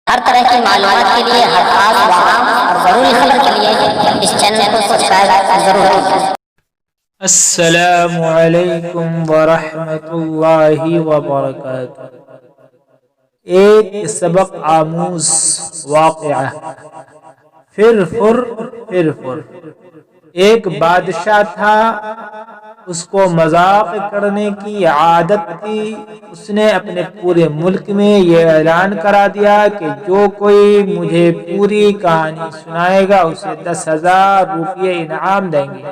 ہر طرح کی معلومات کے لیے، ہر خاص و عام اور ضروری خبر کے لیے اس چینل کو سبسکرائب ضرور کریں۔ السلام علیکم ورحمۃ اللہ وبرکاتہ۔ ایک سبق آموز واقعہ۔ پھر ایک بادشاہ تھا، اس کو مذاق کرنے کی عادت تھی۔ اس نے اپنے پورے ملک میں یہ اعلان کرا دیا کہ جو کوئی مجھے پوری کہانی سنائے گا اسے 10,000 روپے انعام دیں گے۔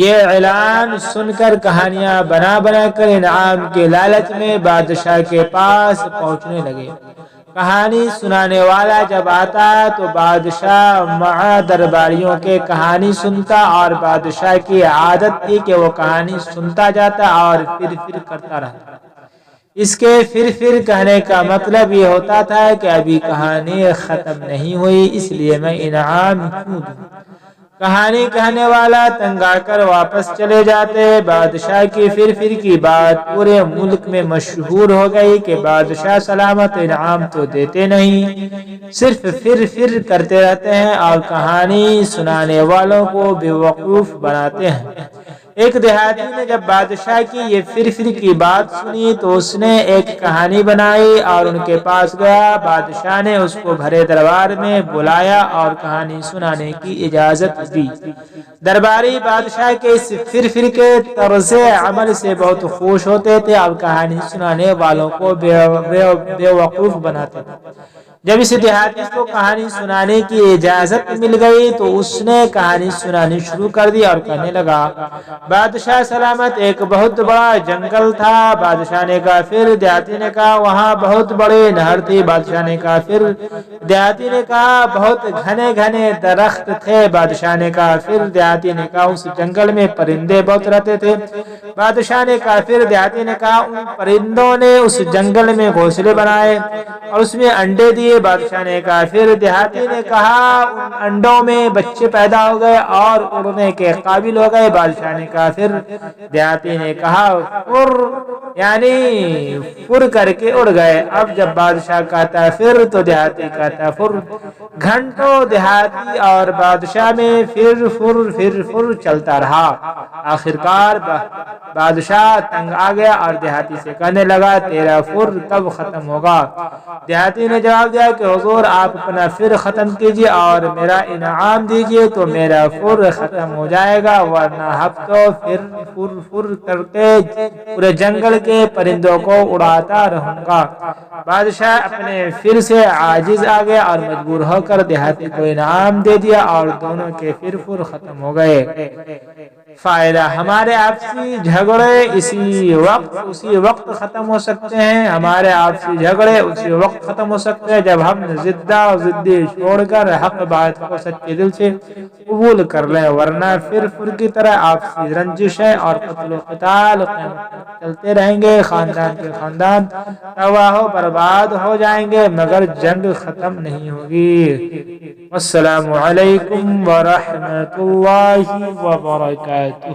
یہ اعلان سن کر کہانیاں بنا کر انعام کے لالچ میں بادشاہ کے پاس پہنچنے لگے۔ کہانی سنانے والا جب آتا تو بادشاہ مع درباریوں کے کہانی سنتا، اور بادشاہ کی عادت تھی کہ وہ کہانی سنتا جاتا اور پھر کرتا رہتا۔ اس کے پھر کہنے کا مطلب یہ ہوتا تھا کہ ابھی کہانی ختم نہیں ہوئی، اس لیے میں انعام کیوں دوں۔ کہانی کہنے والا تنگ آ کر واپس چلے جاتے۔ بادشاہ کی پھر کی بات پورے ملک میں مشہور ہو گئی کہ بادشاہ سلامت انعام تو دیتے نہیں، صرف پھر کرتے رہتے ہیں اور کہانی سنانے والوں کو بیوقوف بناتے ہیں۔ ایک دیہاتی نے جب بادشاہ کی یہ پھر کی بات سنی تو اس نے ایک کہانی بنائی اور ان کے پاس گیا۔ بادشاہ نے اس کو بھرے دربار میں بلایا اور کہانی سنانے کی اجازت دی۔ درباری بادشاہ کے اس پھر کے طرز عمل سے بہت خوش ہوتے تھے اور کہانی سنانے والوں کو بیوقوف بناتے تھے۔ جب اس دیہاتی کو کہانی سنانے کی اجازت مل گئی تو اس نے کہانی سنانی شروع کر دی اور کہنے لگا، بادشاہ سلامت ایک بہت بڑا جنگل تھا۔ بادشاہ نے کہا پھر؟ دیہاتی نے کہا وہاں بہت بڑی نہر تھی۔ بادشاہ نے کہا پھر؟ دیہاتی نے کہا بہت گھنے درخت تھے۔ بادشاہ نے کہا پھر؟ دیہاتی نے کہا اس جنگل میں پرندے بہت رہتے تھے۔ بادشاہ نے کہا پھر؟ دیہاتی نے کہا ان پرندوں نے اس جنگل میں گھونسلے بنائے اور اس میں انڈے دیے۔ بادشاہ نے کہا پھر؟ دیہاتی نے کہا ان انڈوں میں بچے پیدا ہو گئے اور اڑنے کے قابل ہو گئے۔ بادشاہ نے کہا پھر؟ دیہاتی نے کہا فر کر کے اڑ گئے۔ اب جب بادشاہ کہتا پھر تو دیہاتی کہتا فر۔ گھنٹوں دیہاتی اور بادشاہ میں پھر چلتا رہا۔ آخرکار بادشاہ تنگ آ گیا اور دیہاتی سے کہنے لگا تیرا فر کب ختم ہوگا؟ دیہاتی نے جواب دیا کہ حضور آپ اپنا فر ختم کیجئے اور میرا انعام دیجئے تو میرا فر ختم ہو جائے گا، ورنہ ہفتوں فر کر کے پورے جنگل کے پرندوں کو اڑاتا رہوں گا۔ بادشاہ اپنے فر سے عاجز آ گیا اور مجبور ہو کر دیہاتی کو انعام دے دیا اور دونوں کے فر ختم ہو گئے۔ فائدہ: ہمارے آپسی جھگڑے اسی وقت ختم ہو سکتے ہیں۔ ہمارے آپسی جھگڑے اسی وقت ختم ہو سکتے ہیں جب ہم ضدی چھوڑ کر حق بات کو سچے دل سے قبول کر لیں، ورنہ پھر کی طرح آپسی رنجشیں اور قتل و قتال چلتے رہیں گے۔ خاندان کے خاندان تباہ و برباد ہو جائیں گے مگر جنگ ختم نہیں ہوگی۔ السلام علیکم ورحمۃ اللہ وبرکاتہ۔